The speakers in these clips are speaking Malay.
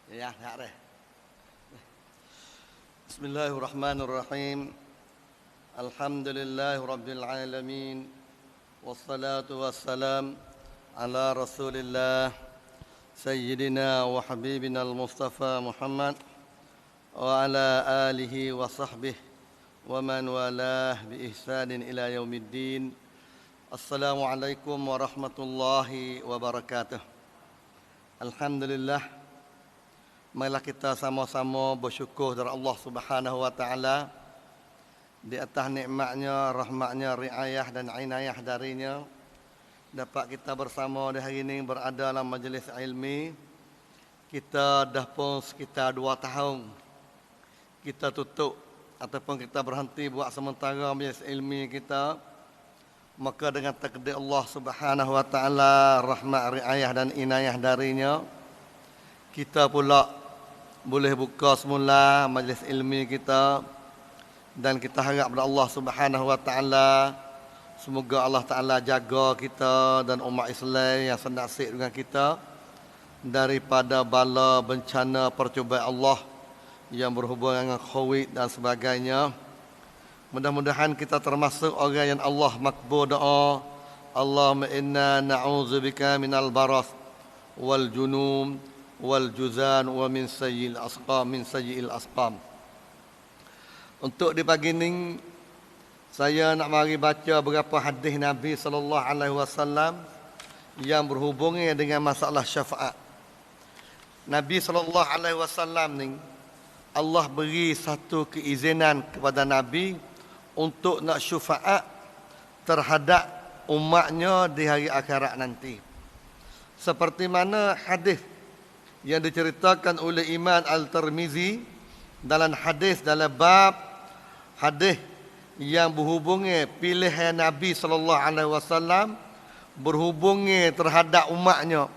Ya, tak ada. Bismillahirrahmanirrahim. Alhamdulillahi rabbil alamin. Wassalatu wassalam ala Rasulillah Sayyidina wa habibina al-Mustafa Muhammad wa ala alihi wa sahbihi wa man walah bi ihsanin ila yaumiddin. Assalamualaikum warahmatullahi wabarakatuh. Alhamdulillah, marilah kita sama-sama bersyukur kepada Allah Subhanahu wa taala di atas nikmatnya, rahmatnya, riayah dan inayah darinya. Dapat kita bersama di hari ini berada dalam majlis ilmi. Kita dah pun sekitar 2 tahun kita tutup ataupun kita berhenti buat sementara majlis ilmi kita. Maka dengan takdir Allah Subhanahu wa taala, rahmat, riayah dan inayah darinya, kita pula boleh buka semula majlis ilmi kita. Dan kita harap kepada Allah Subhanahu wa taala, semoga Allah Taala jaga kita dan umat Islam yang senasib dengan kita daripada bala bencana percubaan Allah yang berhubungan dengan COVID dan sebagainya. Mudah-mudahan kita termasuk orang yang Allah makbul doa. Allahumma inna na'udzubika minal baras wal junum wal juzan wa min sayyi'il asqam. Untuk di pagi ini saya nak mari baca beberapa hadis Nabi sallallahu alaihi wasallam yang berhubungan dengan masalah syafaat. Nabi sallallahu alaihi wasallam ni Allah beri satu keizinan kepada Nabi untuk nak syafaat terhadap umatnya di hari akhirat nanti. Seperti mana hadis yang diceritakan oleh Imam Al-Tirmizi dalam bab hadis yang berhubungan pilihan Nabi sallallahu alaihi wasallam berhubungan terhadap umatnya.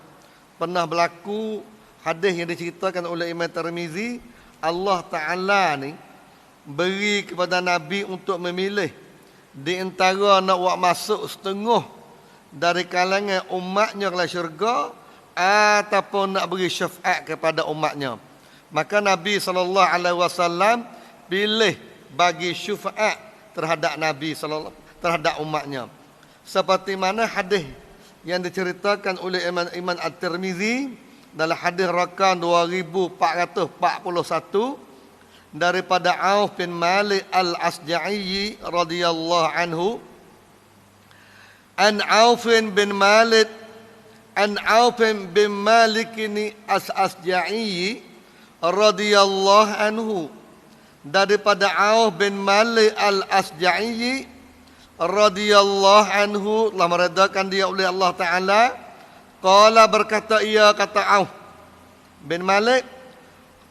Pernah berlaku hadis yang diceritakan oleh Imam Tirmizi, Allah Taala ni beri kepada Nabi untuk memilih di antara nak buat masuk setengah dari kalangan umatnya ke syurga ataupun nak beri syafaat kepada umatnya. Maka Nabi sallallahu alaihi wasallam pilih bagi syafaat terhadap Nabi sallallahu terhadap umatnya. Seperti mana hadis yang diceritakan oleh Imam At-Tirmizi dalam hadis rakam 2441 daripada Auf bin Malik Al-Asja'i radhiyallahu anhu. An Auf bin Malik ini As-Asja'i radhiyallahu anhu, daripada Auf bin Malik Al-Asja'i radhiyallahu anhu, telah meredakan dia oleh Allah Taala. Qala, berkata ia, kata Auf bin Malik,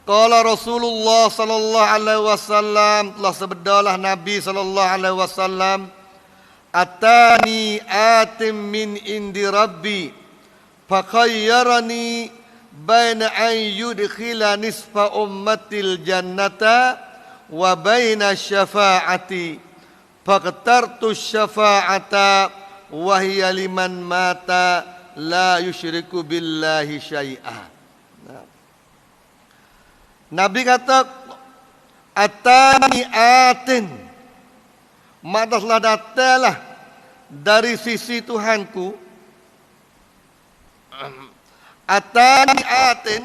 qala Rasulullah sallallahu alaihi wasallam, telah sabdalah Nabi sallallahu alaihi wasallam, atani atim min indi rabbi fakhayyarani baina an yudkhila nisfa ummatil jannata wa baina syafa'ati faqtartu syafa'ata wa hiya liman mata la yusyriku billahi syai'a. Nabi kata, atani atin, maknanya datanglah dari sisi Tuhanku. Atani atin,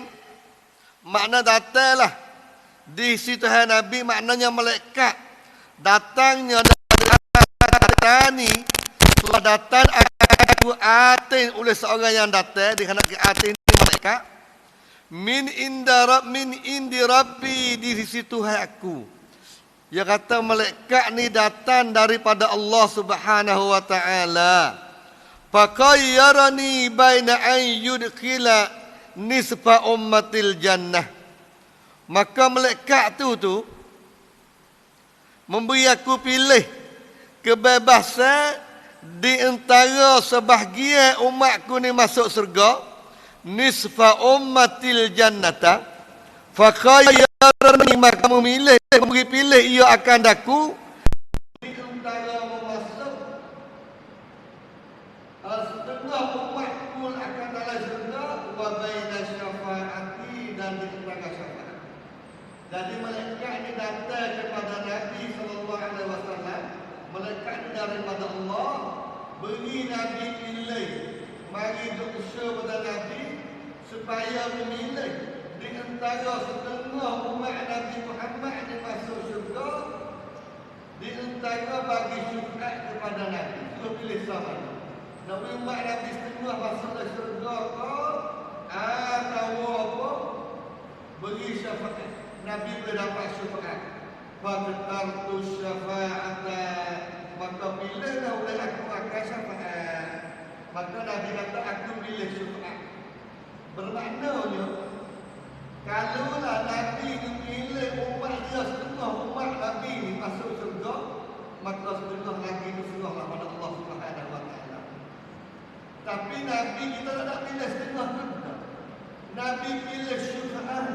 makna datanglah di sisi Tuhan Nabi, maknanya malaikat. Datangnya dari atani, telah datang aku atin oleh seorang yang datang, dikatakan atin ini malaikat. Min indi rabbi, di sisi Tuhan aku. Dia kata malaikat ni datang daripada Allah Subhanahu wa taala. Faqayyarani baina an yudkhila nisfa ummatil jannah. Maka malaikat tu memberi aku pilih kebebasan di antara sebahagian umatku ni masuk surga, nisfa ummatil jannata, fakhayyarani, maka memilih, memberi pilih ia akan daku di antara memasuk setengah umatku akan dalam surga, wa baina syafaati, dan di supaya memilih di antara setengah umat Nabi Muhammad yang masuk syurga, di antara bagi syafaat kepada Nabi. Suruh pilih sama. Nabi umat Nabi setengah masuk ke syurga kau atau apa? Beri syafaat. Nabi boleh dapat syafaat. Faqtartu syafa'ata, maka pilihlah oleh aku akan syafaat. Maka Nabi kata aku pilih syafaat. Bermaknanya kalaulah Nabi pilih umat dia setengah umat Nabi ni masuk syurga, maka setengah lagi itu serahlah pada Allah Subhanahu wa taala. Tapi Nabi kita tak nak pilih setengah juga. Nabi pilih syafaat.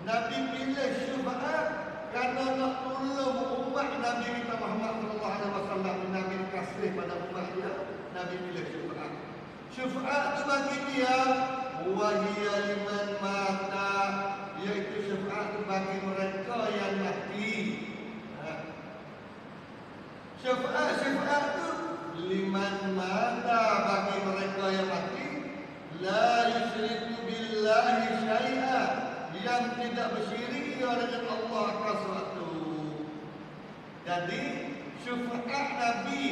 Nabi pilih syafaat kerana nak tolong umat Nabi kita Muhammad sallallahu alaihi wasallam. Nabi kasih pada umat dia, Nabi pilih syafaat. Syafaat itu bagi dia wahia liman mata, iaitu syafaat itu bagi mereka yang mati. Syafaat itu liman mata, bagi mereka yang mati, la yusyriku billahi syai'a, yang tidak bersyirik dengan Allah akan sesuatu. Jadi syafaat Nabi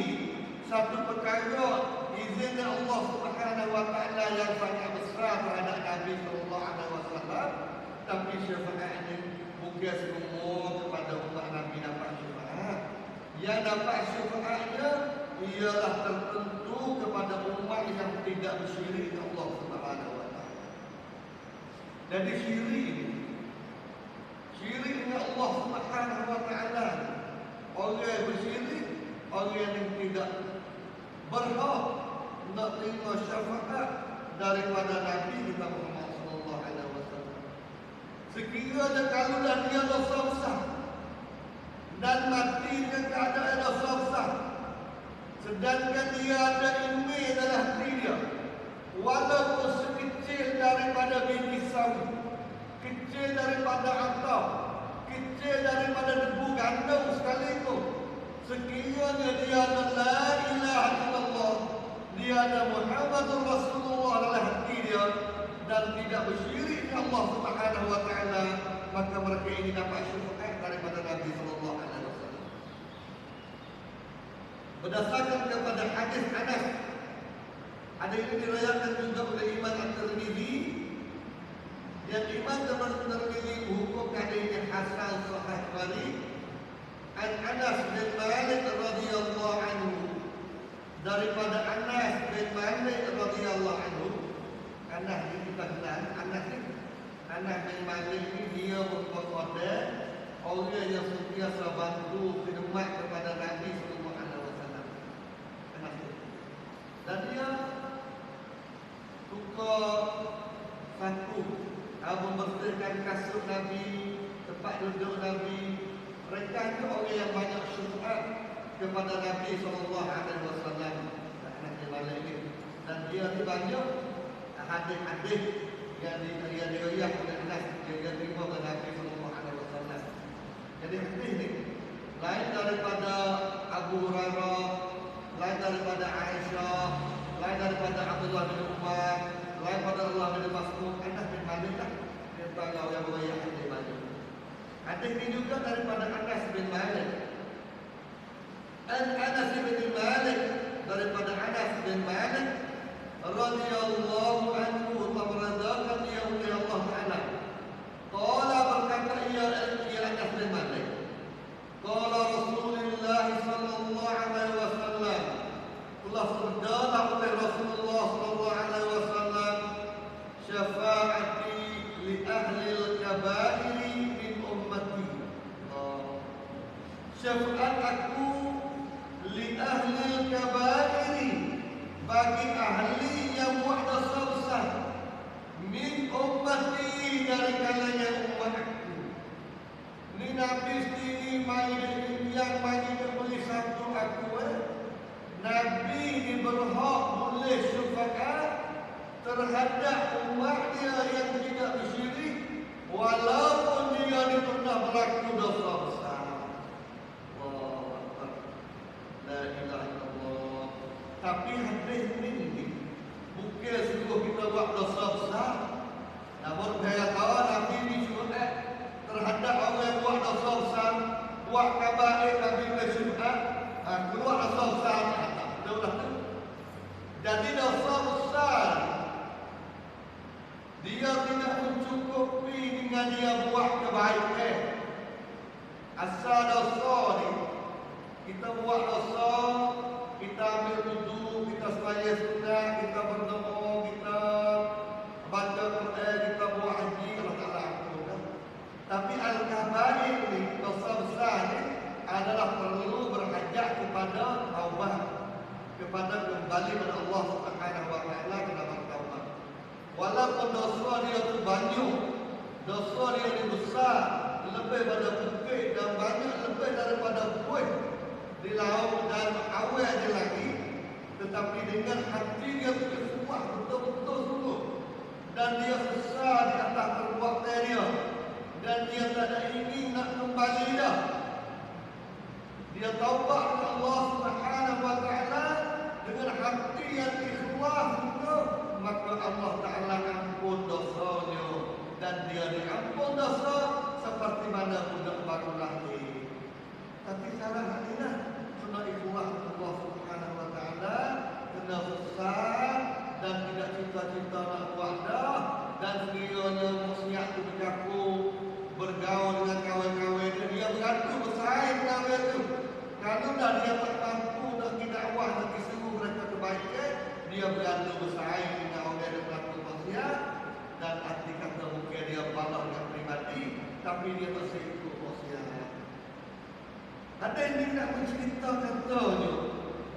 satu perkara izin Allah Subhanahu wa taala yang sangat besar terhadap Nabi sallallahu alaihi wasallam. Tapi syafaat ini bukan semua kepada umat Nabi dapat syafaat. Yang dapat syafaatnya ialah tertentu kepada umat yang tidak bersyirik dengan Allah Subhanahu wa taala. Jadi syirik dengan Allah Subhanahu wa taala, orang yang bersyirik, orang yang tidak berhak nak terima syafaat daripada Nabi kita Muhammad sallallahu alaihi wasallam. Sekiranya kalau dia dosa besar dan mati dengan keadaan dosa besar, sedangkan dia ada ilmu dalam hati dia, walaupun sekecil daripada biji sawi, kecil daripada atap, kecil daripada debu gandum sekalipun, sekiranya dia ada la ilaha illallah, dia ada Muhammadur Rasulullah dalam hati dia dan tidak bersyirik dengan Allah Subhanahu wa taala, maka mereka ini dapat syafaat daripada Nabi sallallahu alaihi wasallam. Berdasarkan kepada hadis Anas, ada ini diriwayatkan juga oleh Imam At-Tirmizi, yang Imam At-Tirmizi hukumkan hadis hasan sahih gharib. An Anas bin Malik radhiyallahu anhu, daripada Anas bin Malik radhiyallahu anhu. Anas ini kita kenal, Anas bin Malik ini dia merupakan orang yang sentiasa bantu khidmat kepada Nabi sallallahu alaihi wasallam. Anas ini. Dan dia suka satu membersihkan kasut Nabi, tempat duduk Nabi. Mereka itu orang yang banyak syafaat kepada Nabi sallallahu alaihi wasallam. Dan dia ni banyak hadis-hadis yang diriwayatkan oleh Anas yang terima oleh Nabi sallallahu alaihi wasallam. Jadi hadis ni lain daripada Abu Hurairah, lain daripada Aisyah, lain daripada Abdullah bin Umar, lain daripada Allah bin Mas'ud. Anas bin Malik lah yang tahu yang beriwayat hadis banyak. Hadis ini juga daripada Anas bin Malik. Anas bin Malik, daripada Anas bin Malik radhiyallahu anhu, tabaradakan dia oleh Allah Taala. Qala, berkata ia Anas bin Malik, qala Rasulullah sallallahu alaihi wasallam, telah bersabda oleh Rasulullah sallallahu alaihi wasallam, syafaati li ahli al-kaba'iri min ummati. Syafaat aku li ahli al-kaba'iri, bagi ahli yang buat dosa besar, min ummati, dari kalangan umat aku. Ni Nabi sendiri yang bagi beri satu aku. Nabi ni berhak boleh syafaat terhadap umat dia yang tidak bersyirik, walaupun dia ni pernah berlaku dosa besar. La ilaha illallah. Tapi hadis ni Dia tidak mencukupi dengan dia buat kebaikan. Asal dosa ni, kita buat dosa, kita ambil wudu, kita sembahyang sunat, kita berdoa, kita baca Quran, kita buat haji, Allah Taala ampunkan. Tapi al-kabair ni, dosa besar ni adalah perlu berhajat kepada taubat, kepada kembali kepada Allah Subhanahu wa taala kepada bertaubat. Walaupun dosa dia tu banyak, dosa dia ni besar, lebih pada bukit dan banyak lebih daripada buih di laut dan awal dia lagi, tetapi dengan hati dia bersumpah betul-betul sungguh dan dia sesal di atas perbuatan dia dan dia tak ada ingin nak kembali dah. Dia taubat kepada Allah Subhanahu wa taala dengan hati yang ikhlas sungguh, maka Allah Taala ampun dosanya dan dia diampun dosa seperti mana budak baru lahir. Tapi salah hatilah kena ikhlas Allah Subhanahu wa taala, kena besar dan tidak cita-cita nak buat dah, dan sekiranya maksiat itu berlaku bergaul dengan kawan-kawan dia beradu bersaing dengan dia tu. Kalau dah dia tak mampu nak dakwah nak seru mereka kebaikan, dia beradu bersaing dengan orang yang berlaku maksiat, dan arti kata mungkin dia balas dengan pribadi, tapi dia masih ikut maksiat. Ada yang tidak mencerita katanya,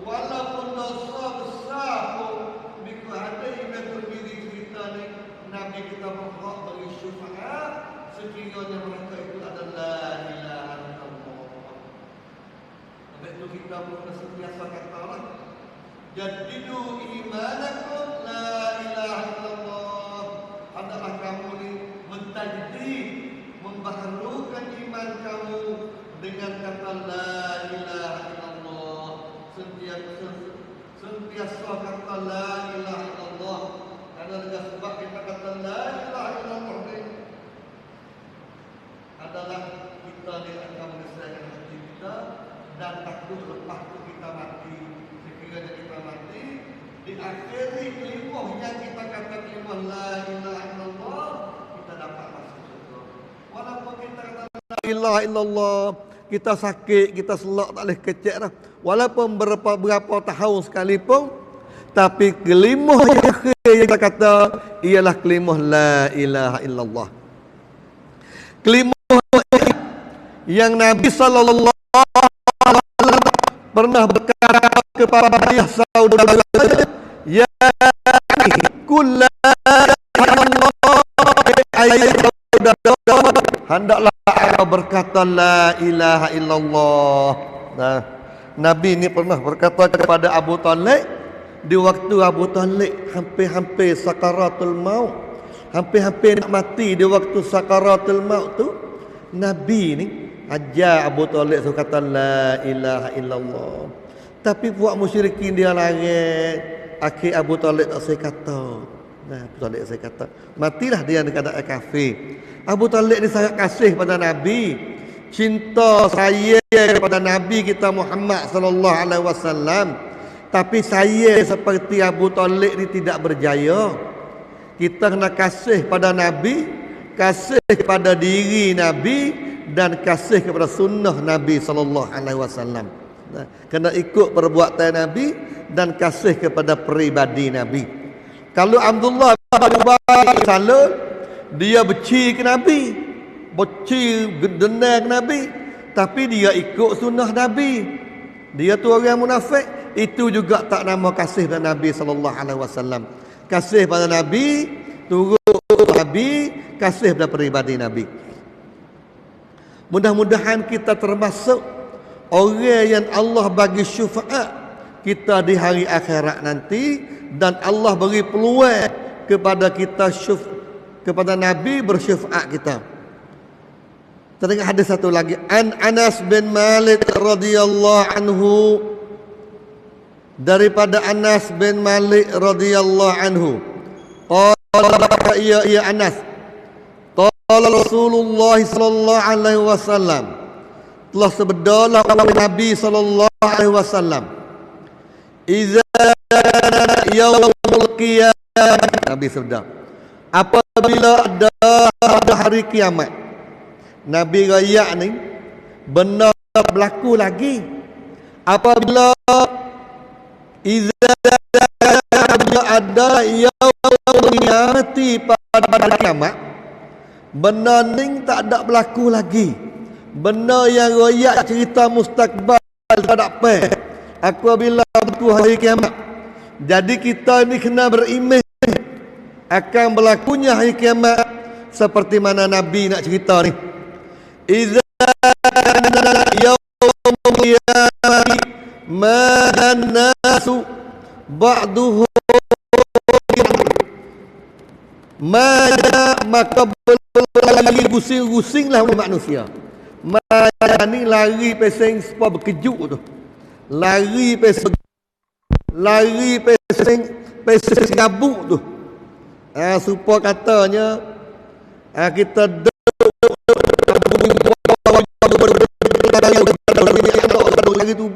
walaupun dosa besar pun, bila ada yang berdiri cerita ni, Nabi kita berhak bagi syafaat sekiranya mereka itu adalah la ilaha illallah. Sebab itu kita pun sentiasa katalah, jadidu imanakum la ilaha illallah. Adalah kamu ni mentajdid, membaharukan iman kamu dengan kata la ilaha illallah. Sentiasa kata la ilaha illallah. Karena dengan sebab kita kata la ilaha illallah ni adalah kita ni akan menyelesaikan hati kita dan takut lepas tu kita mati. Sekiranya kita mati, diakhiri kelimah yang kita kata kelimah la ilaha illallah, kita dapat masuk surga. Walaupun kita kata la ilaha illallah, kita sakit, kita selak tak boleh kecek dah. Walaupun berapa tahun sekalipun, tapi kelimah yang akhir yang kita kata ialah kelimah la ilaha illallah. Kelimah yang Nabi sallallahu alaihi wasallam pernah berkata kepada ayah saudara, ya kullu hendaklah engkau berkata la ilaha illallah. Nah, Nabi ini pernah berkata kepada Abu Talib di waktu Abu Talib hampir-hampir sakaratul maut, hampir-hampir nak mati di waktu sakaratul maut tu, Nabi ni ajar Abu Talib tu kata la ilaha illallah. Tapi buat musyrikin dia larang. Akhir Abu Talib tak saya kata. Nah, Abu Talib saya kata, matilah dia dengan keadaan kafir. Abu Talib ni sangat kasih pada Nabi, cinta saya kepada Nabi kita Muhammad sallallahu alaihi wasallam. Tapi saya seperti Abu Talib ni tidak berjaya. Kita kena kasih pada Nabi, kasih kepada diri Nabi dan kasih kepada sunnah Nabi sallallahu alaihi wasallam. Kena ikut perbuatan Nabi dan kasih kepada peribadi Nabi. Kalau Abdullah bin Ubay salul, dia benci ke Nabi, benci dendam ke Nabi, tapi dia ikut sunnah Nabi. Dia tu orang munafik, itu juga tak nama kasih pada Nabi sallallahu alaihi wasallam. Kasih pada Nabi, turut Nabi, kasih pada peribadi Nabi. Mudah-mudahan kita termasuk orang yang Allah bagi syafaat kita di hari akhirat nanti, dan Allah beri peluang kepada kita kepada Nabi bersyafaat kita. Teringat hadis satu lagi, an Anas bin Malik radhiyallahu anhu, daripada Anas bin Malik radhiyallahu anhu, qala ya Anas, qala Rasulullah sallallahu alaihi wasallam, telah sebedallah Nabi sallallahu alaihi wasallam, idza yaumul qiyamah, Nabi sabda, apa apabila ada hari kiamat, Nabi raya ni benar berlaku lagi. Apabila ada yaumul qiyamati pada hari kiamat, benar ni tak ada berlaku lagi. Benar yang royak cerita mustakbal tak ada apa. Apabila berlaku hari kiamat. Jadi kita ni kena beriman akan berlakunya hari kiamat seperti mana Nabi nak cerita ni. Idza yaumul qiyamati ma nasu ba'duhu maka lagi gusing-gusinglah manusia. Ni lari pesing sebab berkejut tu. Lari pesing gabuk tu. Supaya katanya kita lagi tu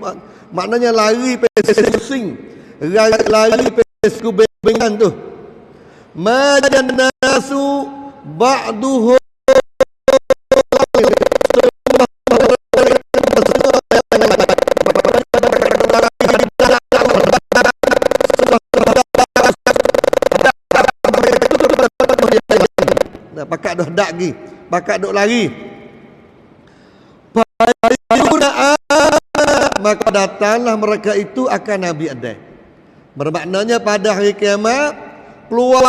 maknanya lari pesing, lari pesku bengan tu. Majan nasu ba'duhu pakat dah dak lagi, pakat duk lari. Maka datanglah mereka itu akan Nabi Adam. Bermaknanya pada hari kiamat keluar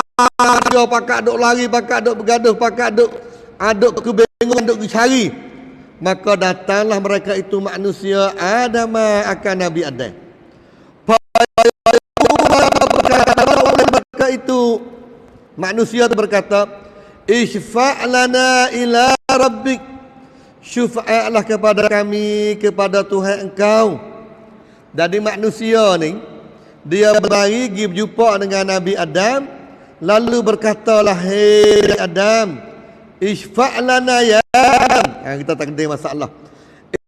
dia pakat duk lari, pakat duk bergaduh, pakat duk aduk kebingungan, duk cari. Maka datanglah mereka itu manusia Adam akan Nabi Adam. Mereka itu manusia itu berkata, Ishfa' lana ila rabbik, syufa'lah kepada kami, kepada Tuhan engkau. Jadi manusia ni dia berlari pergi berjumpa dengan Nabi Adam, lalu berkatalah, hei Adam, Ishfa' lana ya Adam. Kita tak kena masalah.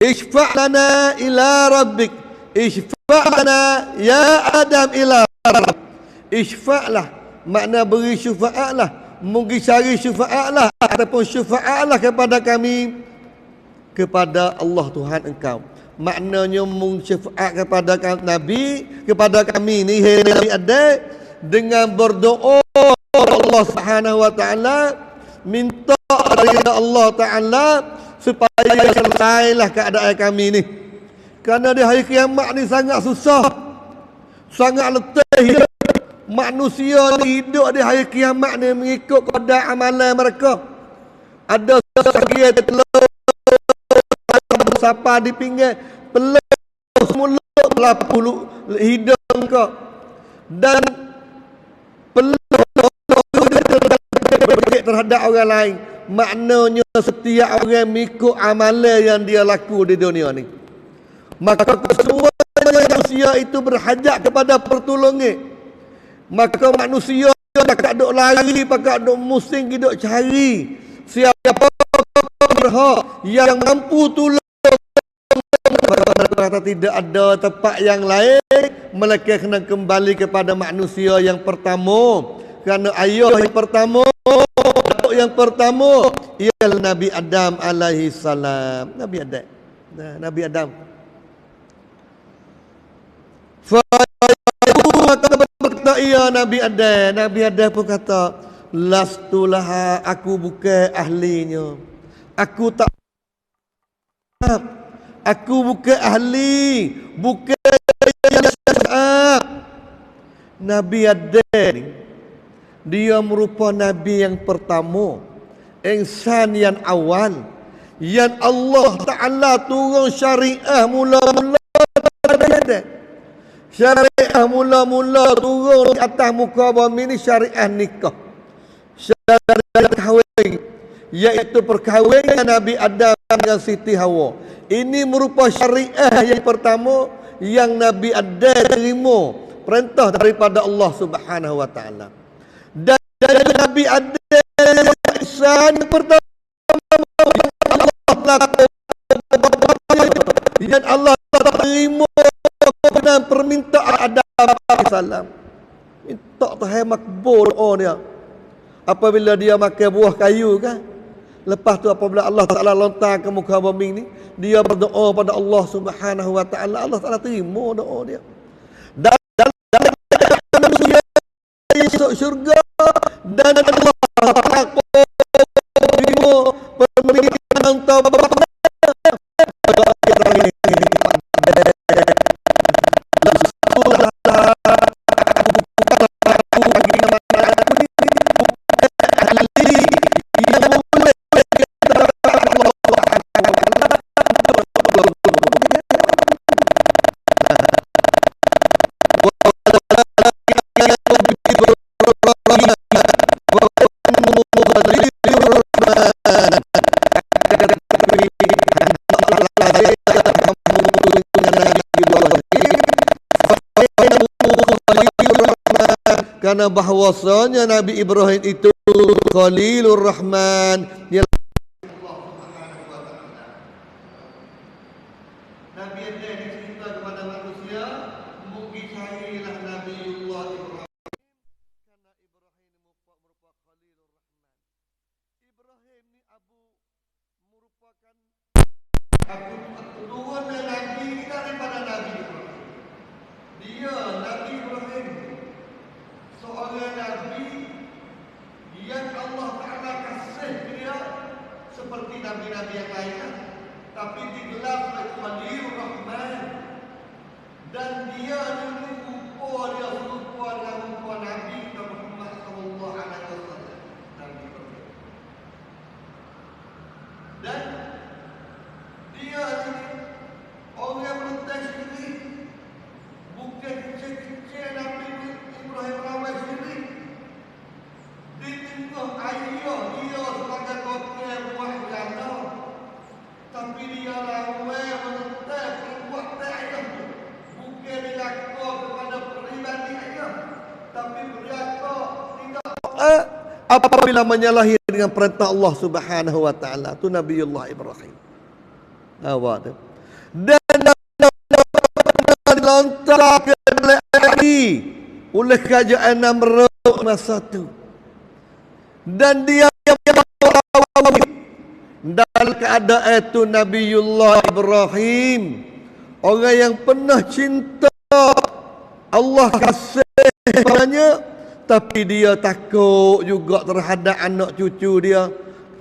Ishfa' lana ila rabbik, Ishfa' lana ya Adam ila rabbik. Ishfa'lah makna beri syufa'atlah, mungkin cari syufa'atlah ataupun syufa'atlah kepada kami, kepada Allah Tuhan engkau. Maknanya mung syafaat kepada Nabi, kepada kami ni, hai Nabi Adam, dengan berdoa Allah Subhanahu wa taala, minta dari Allah taala supaya selesailah keadaan kami ni. Kerana di hari kiamat ni sangat susah, sangat letih. Manusia ni hidup di hari kiamat ni mengikut qada amalan mereka. Ada sebahagian telur sapa di pinggir, peluk mulut melapul hidung kau, dan peluk terhadap orang lain. Maknanya setiap orang mengikut amalan yang dia laku di dunia ni. Maka semua manusia itu berhajat kepada pertolongan. Maka manusia pakat duk lari, pakat duk musing, duk cari siapa yang mampu tolong. Kata tidak ada tempat yang lain melainkan kena kembali kepada manusia yang pertama. Kerana ayah yang pertama, datuk yang pertama ialah Nabi Adam alaihi salam. Nabi Adam. Nabi Adam. Berkata ia Nabi Adam. Nabi Adam pun kata, lastulah, aku bukan ahlinya. Aku tak, aku bukan ahli, bukan yang syafaat. Nabi Adam ni, dia merupakan Nabi yang pertama, insan yang awal, yang Allah Ta'ala turun syariah mula-mula pada Adam. Syariah mula-mula turun di atas muka bumi ni syariah nikah, syariah kahwin, iaitu perkahwinan Nabi Adam dengan Siti Hawa. Ini merupakan syariah yang pertama yang Nabi Adam terima perintah daripada Allah Subhanahu wa taala. Dan Nabi Adam insan yang pertama yang Allah terima dengan permintaan Adam alaihi salam. Minta Tuhan makbul doa dia. apabila dia makan buah kayu kan. Lepas tu apabila Allah Ta'ala lontar ke muka bumi ni, dia berdoa pada Allah Subhanahu Wa Ta'ala. Allah Ta'ala terima doa dia. Dan manusia masuk syurga, dan Allah Ta'ala terima permintaan taubat. Karena bahwasanya Nabi Ibrahim itu Khalilur Rahman. Dia Nabi yang dicerita kepada manusia, mengikailah Nabiullah Ibrahim. Karena Ibrahim merupakan Khalilur Rahman. Ibrahim ni merupakan turunan Nabi kita daripada Nabi Ibrahim. Dia Nabi Ibrahim seorang Nabi yang Allah Ta'ala kasih dia seperti Nabi-Nabi yang lain, tapi digelar sebagai Khalilur Rahman. Dan dia dulu serupa dengan rupa Nabi kita Muhammad sallallahu alaihi wasallam. Nabi Ibrahim. Dan dia ini orang yang menuntut sendiri, bukan kecil-kecil Nabi Ibrahim ramai sendiri. Di tengah ayah dia sebagai kota buah beranda, tapi dia ramai menuntut perbuatan ayah tu. Bukan berlaku kepada peribadi ayah, tapi berlaku tidak apabila menyalahi dengan perintah Allah Subhanahu Wa Taala. Tu Nabiullah Ibrahim. Awak tu. Dan dilontar ke lagi oleh kerajaan Namrud masa tu. Dan dia dalam keadaan itu Nabiullah Ibrahim, orang yang pernah cinta Allah kasih padanya, tapi dia takut juga terhadap anak cucu dia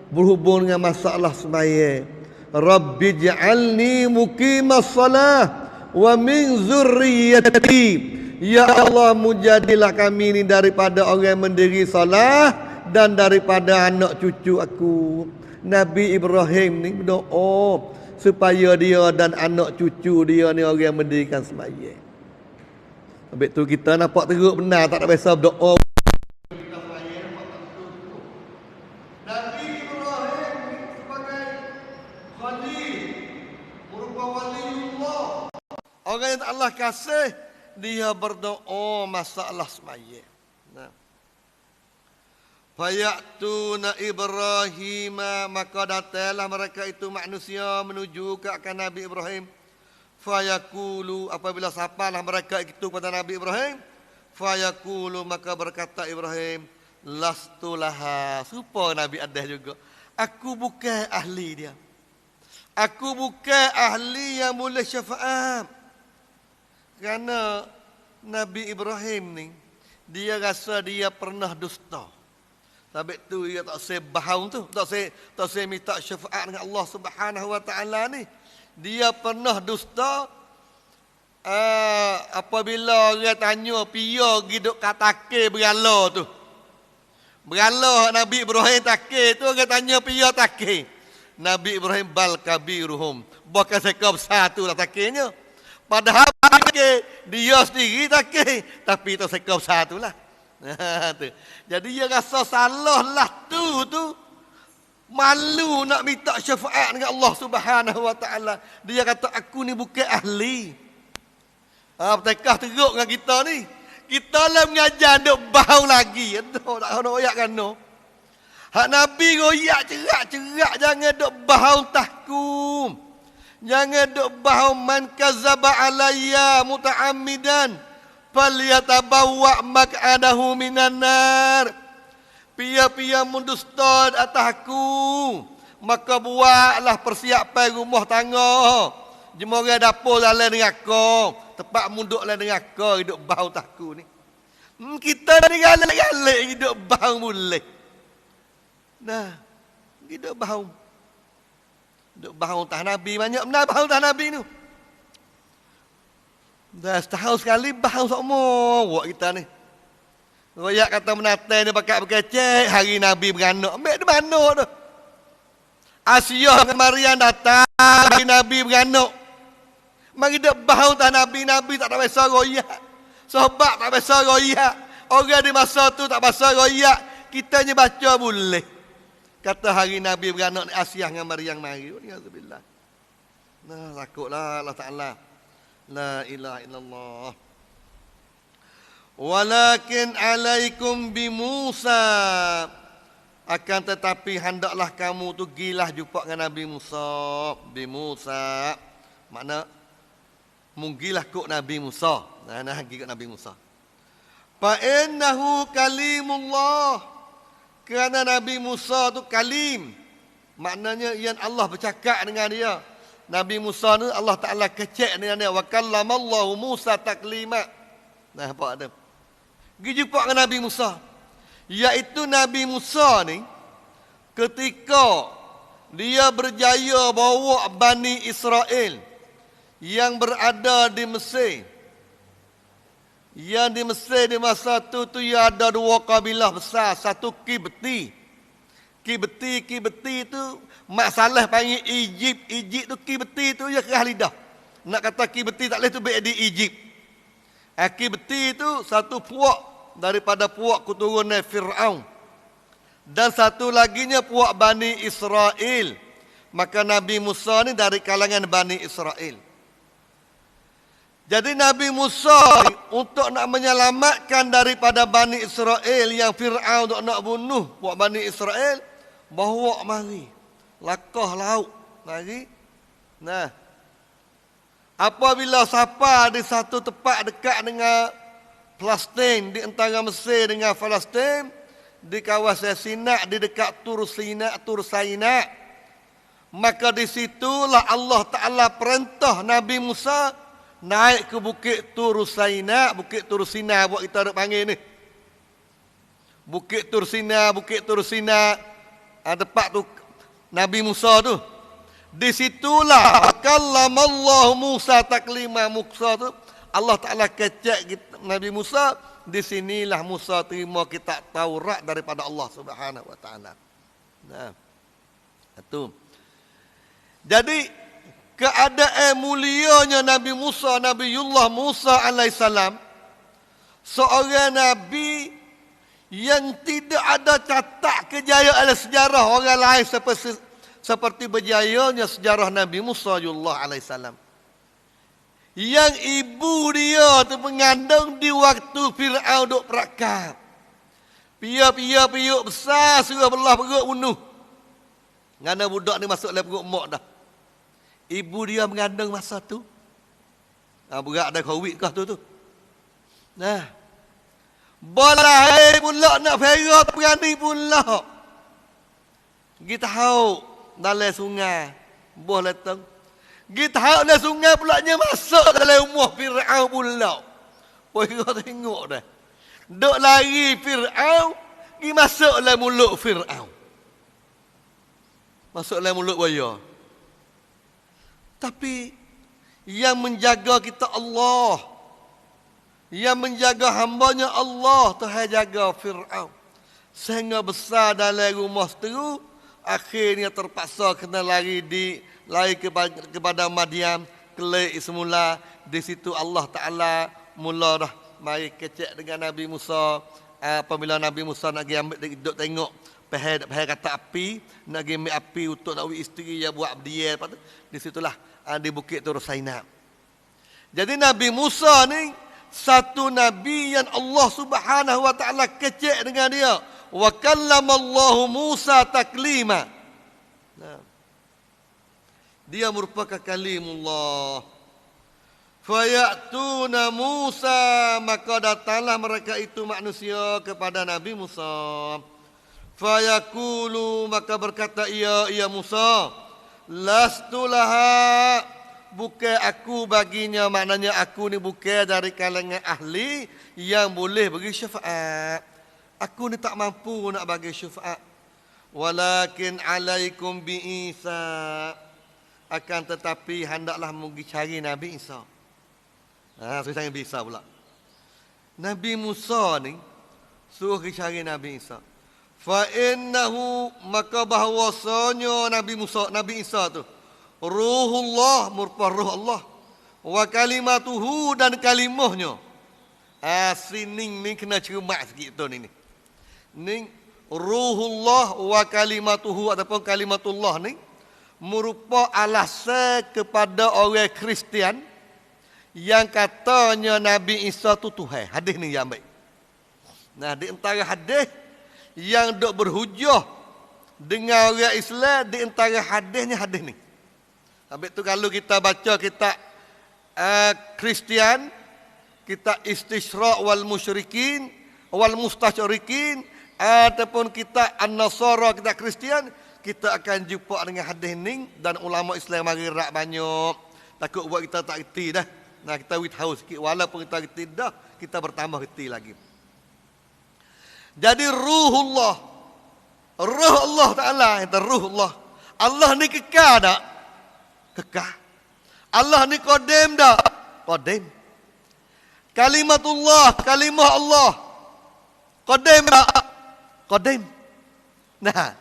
berhubung dengan masalah sembahyang. Rabbi ja'alni muqimas salah wa min zurriyyati. Ya Allah, mujadilah kami ini daripada orang yang mendiri salah dan daripada anak cucu aku. Nabi Ibrahim ni berdoa supaya dia dan anak cucu dia ni orang yang mendirikan sembahyang. Habis tu kita nampak teruk benar, tak ada biasa berdoa. Nabi Ibrahim sebagai Khalil, merupakan waliullah, orang yang Allah kasih, dia berdoa masalah sembahyang. Nah. Fayatuna Ibrahim, maka datanglah mereka itu manusia menuju ke akan Nabi Ibrahim. Fayaqulu, apabila sapalah mereka itu kepada Nabi Ibrahim, fayaqulu, maka berkata Ibrahim, lastu laha. Supaya Nabi ada juga, aku bukan ahli dia. Aku bukan ahli yang boleh syafaat. Kerana Nabi Ibrahim ni, dia rasa dia pernah dusta. Sebab tu dia tak sebahau tu, tak minta syafaat dengan Allah Subhanahu Wa Taala ni. Dia pernah dusta. Apabila orang tanya pia giduk katake berala tu. Berala Nabi Ibrahim take tu, orang tanya pia take. Nabi Ibrahim bal kabiruhum. Bukan sekap satu lah takenya. Padahal dia sendiri take, tapi itu sekap satu lah. Jadi dia rasa salah lah tu malu nak minta syafaat dengan Allah Subhanahu Wa Taala. Dia kata aku ni bukan ahli. Bertekah teruk dengan kita ni. Kita lah mengajar duk bau lagi. Aduh, tak nak royak kan no. Hak Nabi royak cerak-cerak, jangan duk bau tahkum. Jangan duk bau man kazaba alayya muta'ammidan falyatabawwa maq'adahu minan nar. Pia-pia mendusta atas aku, maka buatlah persiapan rumah tangga. Jemora dapur dalam dengan aku, tempat munduk dalam dengan aku, hidup bau taku ni. Kita ni galak-galak hidup bau boleh. Nah, hidup bau. Hidup bau tah Nabi banyak benar bau tah Nabi tu. Dah setahun sekali bau semua buat kita ni. Royak kata menatai ni pakai berkecek, hari Nabi beranak. Ambil di mana tu? Asyah dengan Maryam datang, hari Nabi beranak. Mari dia bau tak Nabi tak ada biasa royak. Sahabat tak biasa royak. Orang di masa tu tak biasa royak. Kita ni baca boleh. Kata hari Nabi beranak ni Asyah dengan Maryam mari. Alhamdulillah. Nah, takutlah Allah Ta'ala. La ilaha illallah. Walakin alaikum bi Musa, akan tetapi hendaklah kamu tu gilah jumpa dengan Nabi Musa. Bi Musa makna munggilah kok Nabi Musa. Nah pergi kat Nabi Musa. Fa innahu kalimullah, kerana Nabi Musa tu kalim, maknanya yang Allah bercakap dengan dia. Nabi Musa ni Allah Taala kecek dengan dia. Wa kallamallahu Musa taklima. Nah apa ada? Pergi jumpa dengan Nabi Musa. Iaitu Nabi Musa ni ketika dia berjaya bawa Bani Israel yang berada di Mesir. Yang di Mesir di masa tu ia ada dua kabilah besar. Satu Kibti. Kibti tu masalah panggil Egypt. Egypt tu Kibti tu ya kerah lidah. Nak kata Kibti tak boleh tu baik di Egypt. Kibti tu satu puak daripada puak keturunan Fir'aun. Dan satu laginya puak Bani Israel. Maka Nabi Musa ni dari kalangan Bani Israel. Jadi Nabi Musa untuk nak menyelamatkan daripada Bani Israel yang Fir'aun nak bunuh puak Bani Israel, bawa mari. Lakah laut. Mari. Nah. Apabila sampai di satu tempat dekat dengan Palestin, di antara Mesir dengan Palestin, di kawasan Sinai, di dekat Tur Sinai, maka di situlah Allah Ta'ala perintah Nabi Musa naik ke bukit Tur Sinai. Bukit Tur Sinai buat kita nak panggil ni. Bukit Tur Sinai, tempat tu Nabi Musa tu. Di situlah kallamallahu Musa taklima. Musa tu Allah Ta'ala kecek Nabi Musa. Di sinilah Musa terima kitab Taurat daripada Allah Subhanahu Wa Ta'ala. Nah, itu. Jadi keadaan mulianya Nabi Musa, Nabiullah Musa alaihissalam, seorang Nabi yang tidak ada catat kejayaan sejarah orang lain seperti berjayanya sejarah Nabi Musa alaihissalam. Yang ibu dia tu mengandung di waktu Fir'aun duk perakap. Pia-pia besar suruh belah perut bunuh. Ngana budak ni masuk dalam perut mak dah. Ibu dia mengandung masa tu. Berat dah COVID kah tu. Nah. Boleh pula nak fera berani pula. Kita tahu dalam sungai. Boh letang. Kita tahu dalam sungai pulaknya masuk dalam rumah Fir'aun pula. Fera tengok dah. Duk lari Fir'aun. Pergi masuk dalam mulut Fir'aun. Masuk dalam mulut buaya. Tapi yang menjaga kita Allah. Yang menjaga hambanya Allah. Tuhan jaga Fir'aun. Sehingga besar dalam rumah seteru. Akhirnya terpaksa kena lari kepada Madian. Kelai semula. Di situ Allah Ta'ala mula dah mari kecek dengan Nabi Musa. Apabila Nabi Musa nak pergi ambil, duduk tengok. Pahal kata api. Nak pergi ambil api untuk nak isteri yang buat dia. Di situlah di bukit Tur Sinai. Jadi Nabi Musa ni satu Nabi yang Allah Subhanahu Wa Ta'ala kecek dengan dia. Wa kallamallahu Musa taklima. Nah. Dia merupakan kalimullah. Fayatuna Musa, maka datanglah mereka itu manusia kepada Nabi Musa. Fayaqulu, maka berkata ia Musa, lastu laha, bukan aku baginya. Maknanya aku ni bukan dari kalangan ahli yang boleh bagi syafaat. Aku ni tak mampu nak bagi syafaat. Walakin alaikum bi Isa, akan tetapi hendaklah pergi cari Nabi Isa. Saya cari Nabi Isa pula. Nabi Musa ni suruh pergi cari Nabi Isa. Fa innahu, maka bahwasanya Nabi Isa tu ruhullah, merupakan ruh Allah, wa kalimatuhu, dan kalimahnya. Sining ni kena cermat sikit tu ni. Ni ruhullah wa kalimatuhu ataupun kalimatullah ni merupakan alasan kepada orang Kristian yang katanya Nabi Isa tu Tuhan. Hadis ni yang baik. Nah, di antara hadis yang dok berhujah dengan orang Islam, di antara hadisnya hadis ni. Habis tu kalau kita baca kitab Kristian, kitab Istisra' wal Musyrikin wal Mustasyrikin, ataupun kitab An-Nasara, kitab Kristian, kita akan jumpa dengan hadis ni. Dan ulama Islam mari rak banyak. Takut buat kita tak reti dah. Nah, kita tahu sikit, walaupun kita reti dah, kita bertambah reti lagi. Jadi ruhullah, ruh Allah Ta'ala, itu ruhullah. Allah ni kekal tak? Kekal. Allah ni qadim tak? Qadim. Kalimatullah, kalimah Allah, qadim tak? Qadim. Nah,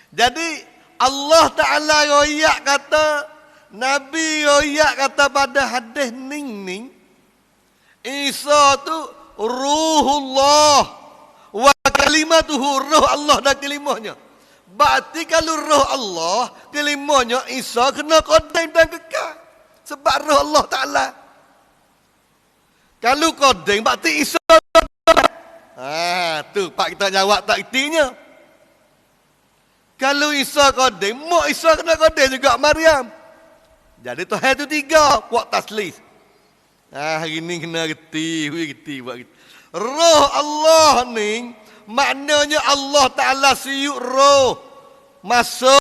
jadi Allah Ta'ala royak kata, Nabi royak kata pada hadis ning Isa tu ruhullah wa kalimatuhu, ruh Allah dan kalimahnya. Berarti kalau ruh Allah, kalimahnya Isa kena qadim dan kekal. Sebab ruh Allah Ta'ala. Kalau qadim berarti Isa. Tu pak kita jawab tak ertinya. Kalau Isa qadim, mak Isa kena qadim juga Maryam. Jadi Tuhan tu tiga, buat taslis. Hari ni kena reti buat gitu. Roh Allah ni maknanya Allah Ta'ala siuk roh masuk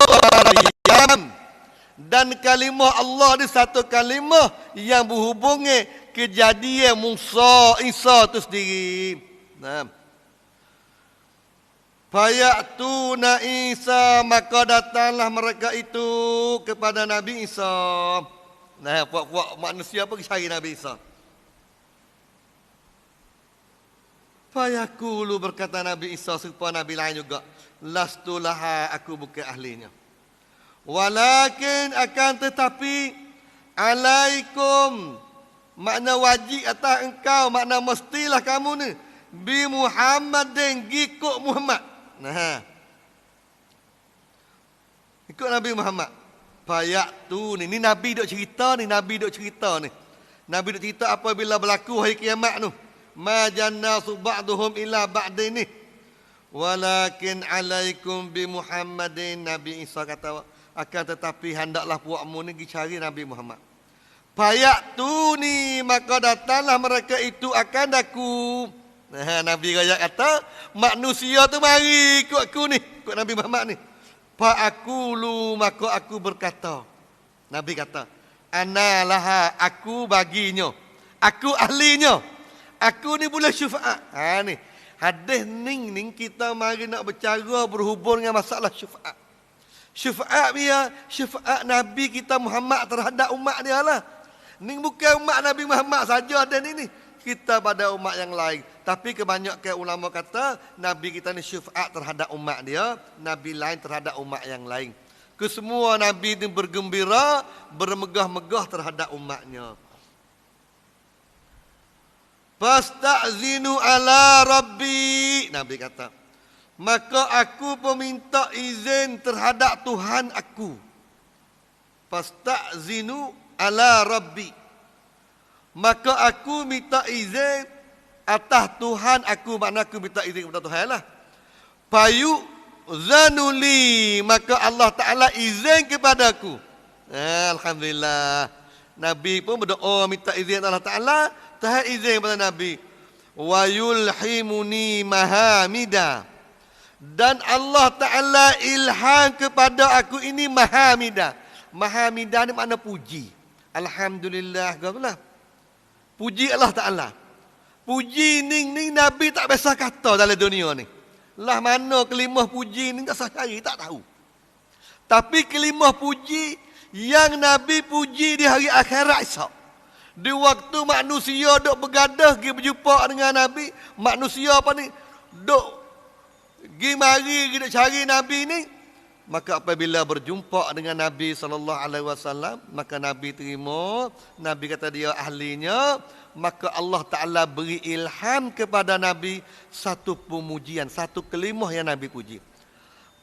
Maryam. Dan kalimah Allah ni satu kalimah yang berhubungi kejadian Musa Isa tu sendiri. Nah, fayatuna Isa, maka datanglah mereka itu kepada Nabi Isa. Nah, puak-puak manusia pergi cari Nabi Isa. Fayaqulu, berkata Nabi Isa supaya Nabi lain juga, lastu laha, aku bukan ahlinya. Walakin, akan tetapi, alaikum, makna wajib atas engkau, makna mestilah kamu ni, bi Muhammadin, ikut Muhammad. Nah, ikut Nabi Muhammad. Fayatu ni Nabi dok cerita ni, Nabi dok cerita apabila berlaku hari kiamat tu. Ma jannasu ba'duhum ila ba'din ni. Walakin alaikum bi Muhammadin, Nabi Isa kata, akan tetapi hendaklah puakmu ni pergi cari Nabi Muhammad. Fayatu ni, maka datanglah mereka itu akan aku. Nah, Nabi Raya kata, manusia tu mari ikut aku ni, ikut Nabi Muhammad ni. Fa'akulu, maka aku berkata. Nabi kata, ana laha, aku baginya, aku ahlinya, aku ni boleh syafaat. Ni hadis ning kita mari nak bercara berhubung dengan masalah syafaat. Syafaat dia, syafaat Nabi kita Muhammad terhadap umat dia lah. Ni bukan umat Nabi Muhammad saja ada ni. Kita pada umat yang lain. Tapi kebanyakan ulama kata Nabi kita ni syafaat terhadap umat dia, Nabi lain terhadap umat yang lain. Kesemua Nabi ni bergembira, bermegah-megah terhadap umatnya. Fasta'zinu ala Rabbi, Nabi kata, maka aku meminta izin terhadap Tuhan aku. Fasta'zinu ala Rabbi, maka aku minta izin atas Tuhan aku, makna aku minta izin kepada Tuhan lah. Payu zanuli, maka Allah Ta'ala izin kepadaku. Alhamdulillah. Nabi pun berdoa minta izin Allah Ta'ala, Tuhan izin kepada Nabi. Wa yulhimuni mahamida, Dan Allah Ta'ala ilham kepada aku ini mahamidah. Mahamidah ni makna puji. Alhamdulillah. Puji Allah Ta'ala. Puji ni Nabi tak biasa kata dalam dunia ni. Lah mana kelimah puji ni tak saya cari, tak tahu. Tapi kelimah puji yang Nabi puji di hari akhirat esok. Di waktu manusia duk bergadah pergi berjumpa dengan Nabi, manusia apa ni duk pergi mari duk cari Nabi ni, maka apabila berjumpa dengan Nabi SAW, maka Nabi terima, Nabi kata dia ahlinya, maka Allah Ta'ala beri ilham kepada Nabi satu pemujian, satu kelimah yang Nabi puji.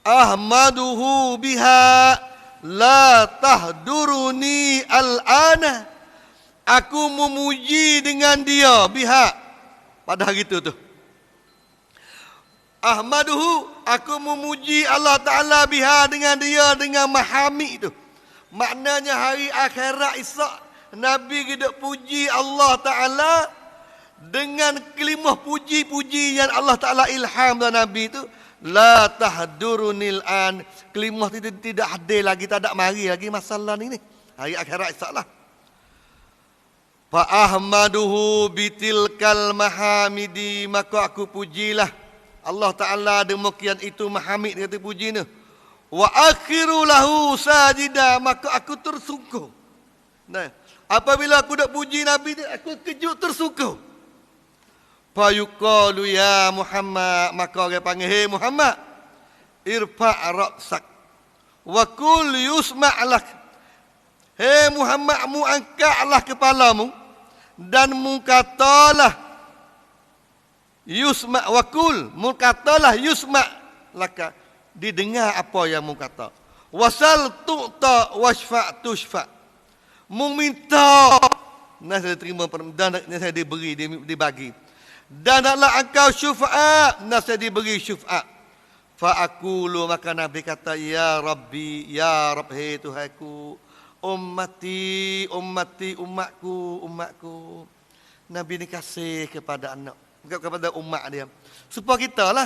Ahmaduhu biha la tahduruni al-ana. Aku memuji dengan dia biha pada hari itu tu. Ahmaduhu, aku memuji Allah Ta'ala biha dengan dia, dengan mahamid itu. Maknanya hari akhirat esok Nabi kita puji Allah Ta'ala dengan kelimah puji-puji yang Allah Ta'ala ilham dan Nabi itu. La tahdurunil an. Kelimah itu tidak hadir lagi, tak ada mari lagi masalah ni. Hari akhirat esok lah. Fa ahmaduhu bitilkal mahamidi, maka aku pujilah Allah Ta'ala demikian itu mahamid kata puji ni. Wa akhiru lahu sajida, maka aku tersungkur. Nah, apabila aku dak puji Nabi ni, aku kejut tersungkur. Fa yuqalu ya Muhammad, maka orang panggil, hey Muhammad, irfa' ra'sak wa kul yusma' lak. Hey Muhammad, mu angkatlah kepalamu dan mu katalah yusma' wa kul, mu katalah yusma' laka, didengar apa yang mu kata. Wasal tu'ta wasfa' tushfa'. Mu minta, nah saya terima, dan saya diberi, dibagi. Dan adalah engkau syufa'at, nah saya diberi syufa'at. Fa'akulu, maka Nabi kata, ya Rabbi, ya Rabb, hei Tuhanku, ummati, ummati, umatku. Nabi ni kasih kepada anak, kepada umat dia. Supaya kita lah,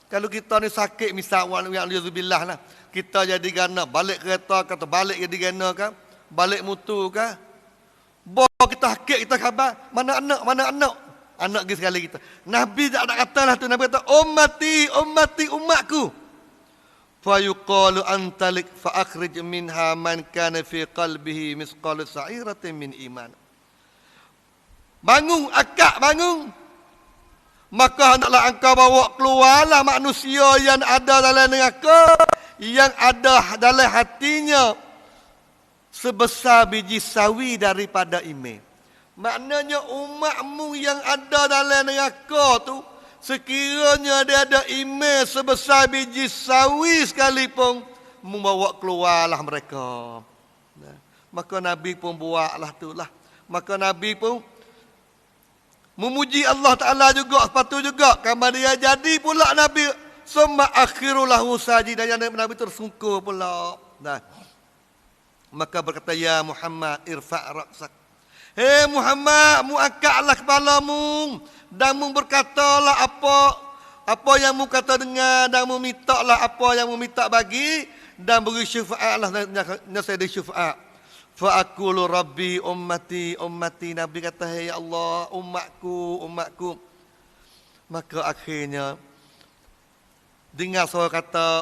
kalau kita ni sakit, misalnya, ya'udzubillah lah, kita jadi gana, balik kereta, kata balik jadi gana kan, balik mutu kan, bawa kita sakit, kita khabar, mana anak, anak lagi sekali kita. Nabi tak nak kata lah tu. Nabi kata, ummati, umatku. Fa yuqalu antalik fa akhrij minha man kana fi qalbihi misqalu sa'iratin min iman. Bangun, akak bangun. Maka hendaklah engkau bawa keluarlah manusia yang ada dalam neraka, yang ada dalam hatinya sebesar biji sawi daripada iman. Maknanya umatmu yang ada dalam neraka tu, sekiranya dia ada iman sebesar biji sawi sekalipun, membawa keluarlah mereka. Maka Nabi pun buatlah tu lah. Maka Nabi pun memuji Allah Ta'ala juga, sepatu juga. Kerana dia jadi pula Nabi, summa akhirulahu sajidah, yang Nabi tersungkur pula. Nah, maka berkata, ya Muhammad, irfa' ra'sak. Hei Muhammad, mu angkatlah kepalamu dan mu berkatalah apa yang mu kata dengar, dan mu mintalah apa yang mu minta bagi, dan beri syafaatlah nasihat syafaat. Fa aqulu rabbi ummati. Nabi kata, hey Allah, umatku. Maka akhirnya dengar suara kata,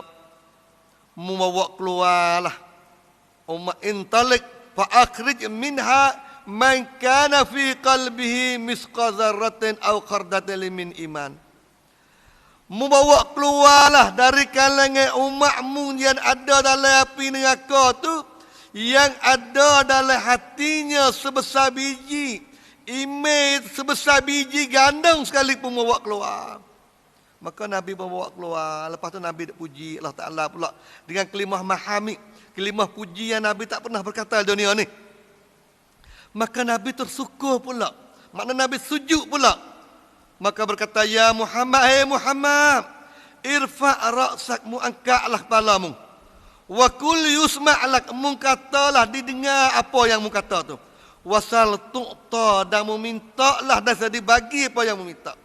mu bawa keluarlah ummat, intalik fa akhrij minha man kana fi qalbihi misqal dzarratin aw khardatan min iman. Membawa keluarlah dari kalangan umatmu yang ada dalam api neraka tu, yang ada dalam hatinya sebesar biji iman, sebesar biji gandum sekalipun membawa keluar. Maka Nabi membawa keluar. Lepas tu Nabi puji Allah Ta'ala pula dengan kelimah mahamid, kelimah puji yang Nabi tak pernah berkata di dunia ni. Maka Nabi tersyukur pula. Makna Nabi sujud pula. Maka berkata, ya Muhammad, hey Muhammad, irfa' ra'sak, mu angkatlah kepalamu. Wa kul yusma'lak, mu katalah, didengar apa yang mu kata tu. Wasal tu'ta, dan mu mintalah, dan saya dibagi apa yang mu minta.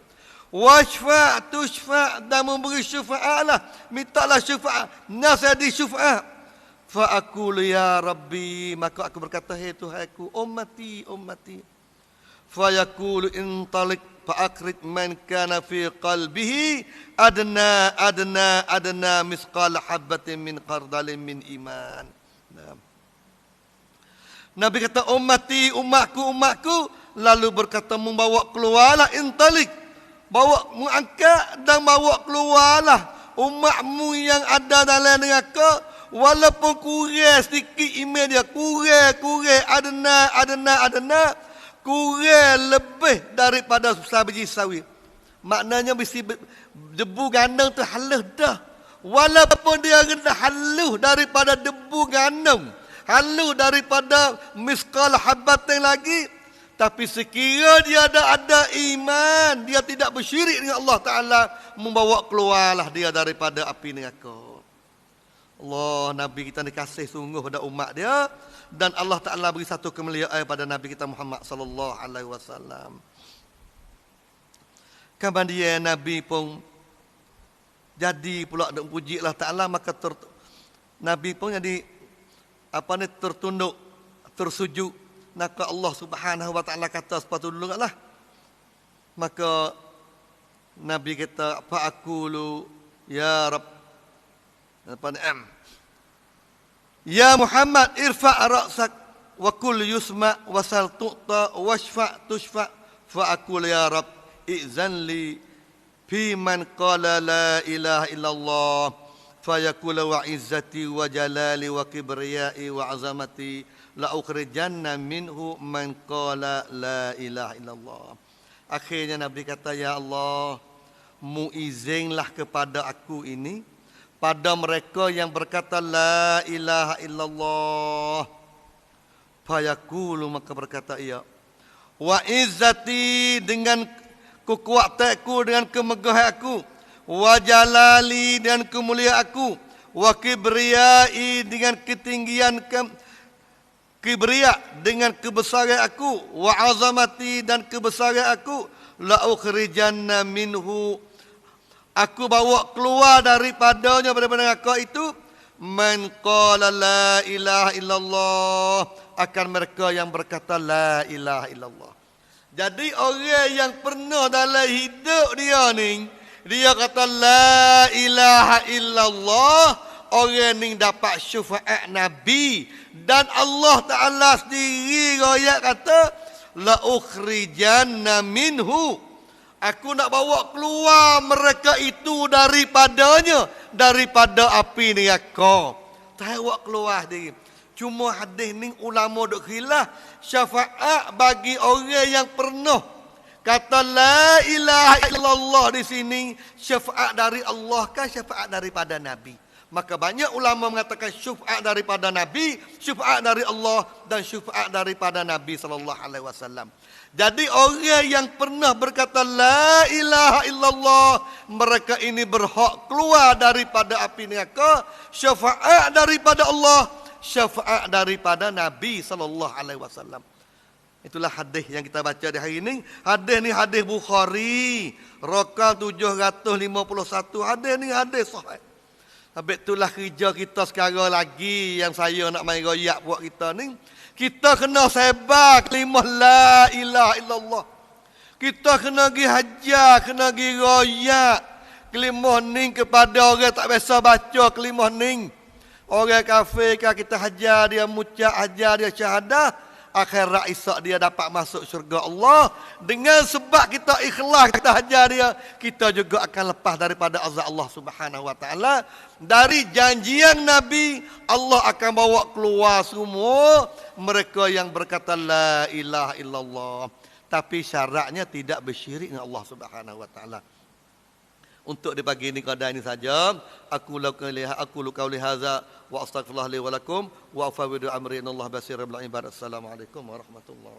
Washfa' tushfa' dan memberi syafa'atlah. Mintalah syafa'at. Nasadi syafa'at. Fa aqulu ya Rabbi, maka aku berkata, hai Tuhanku, ummati, ummati. Fa yaqulu intalik fa akrid man kana fi qalbihi adna misqal habatin min khardalin min iman. Nabi kata ummati, umatku, lalu berkata membawa keluarlah intalik, bawa mengangkat dan bawa keluarlah umatmu yang ada dalam neraka, walaupun kurang sedikit iman dia, kurang adna, kurang lebih daripada sebiji sawi. Maknanya mesti debu gandum tu halus dah. Walaupun dia kena halus daripada debu gandum, halus daripada misqal habatin lagi, tapi sekira dia ada iman, dia tidak bersyirik dengan Allah Ta'ala, membawa keluarlah dia daripada api neraka. Allah, Nabi kita dikasih sungguh pada umat dia, dan Allah Ta'ala beri satu kemuliaan pada Nabi kita Muhammad sallallahu alaihi wasallam. Kemudian Nabi pun jadi pula nak puji Allah Ta'ala, maka Nabi pun jadi tertunduk, tersujud. Maka Allah Subhanahu wa Ta'ala kata sepatu dulu lah. Maka Nabi kata, fa aqulu ya Rabb, ya Muhammad irfa' ra'sak wa kul yusma' wa sal tu'ta washfa' tushfa'. Fa aqulu ya Rabb i'zan li fi man qala la ilaha illallah fa yaqulu wa izzati wa jalali wa kibriyai wa azamati la ukhrijanna minhu man qala la ilaha illallah. Akhirnya Nabi kata, ya Allah, mu izinlah kepada aku ini, pada mereka yang berkata la ilaha illallah. Fayaqulu, maka berkata ia, wa izzati, dengan kekuatanku, dengan kemegahan aku, wa jalali, dengan kemuliaan aku, wa kibriyai, dengan ketinggian kibriya, dengan kebesaran aku, wa azamati, dan kebesaran aku, la ukhrijanna minhu, aku bawa keluar daripadanya, daripada neraka itu, man qala la ilaha illallah, akan mereka yang berkata la ilaha illallah. Jadi orang yang pernah dalam hidup dia ni, dia kata la ilaha illallah, orang ni dapat syafaat Nabi. Dan Allah Ta'ala sendiri ayat kata, la ukhrijanna minhu, aku nak bawa keluar mereka itu daripadanya, daripada api neraka. Tak bawa keluar dia. Cuma hadis ni ulama duk khilaf syafaat bagi orang yang pernah kata la ilaha illallah di sini, syafaat dari Allah kah syafaat daripada Nabi? Maka banyak ulama mengatakan syafaat daripada Nabi, syafaat dari Allah, dan syafaat daripada Nabi sallallahu alaihi wasallam. Jadi orang yang pernah berkata la ilaha illallah, mereka ini berhak keluar daripada api neraka, syafaat daripada Allah, syafaat daripada Nabi sallallahu alaihi wasallam. Itulah hadis yang kita baca di hari ini. Hadis ni hadis Bukhari, rakam 751. Hadis ni hadis sahih. Habis itulah kerja kita sekarang lagi, yang saya nak main royak buat kita ni. Kita kena sebar kalimah la ilaha illallah. Kita kena pergi hajar, kena pergi royak kalimah ni kepada orang tak biasa baca kalimah ni. Orang kafir kan kita hajar dia, mucak hajar dia syahadah, akhirat esok dia dapat masuk syurga Allah. Dengan sebab kita ikhlas kita hajar dia, kita juga akan lepas daripada azab Allah Subhanahu wa Ta'ala. Dari janjian Nabi, Allah akan bawa keluar semua mereka yang berkata la ilaha illallah, tapi syaratnya tidak bersyirik dengan Allah Subhanahu wa Ta'ala. Untuk di pagi ini kadang ini saja, aku qauli hadza wa astaghfirullah li wa lakum wa afawwidu amri innallaha basirun bil ibad. Assalamualaikum warahmatullahi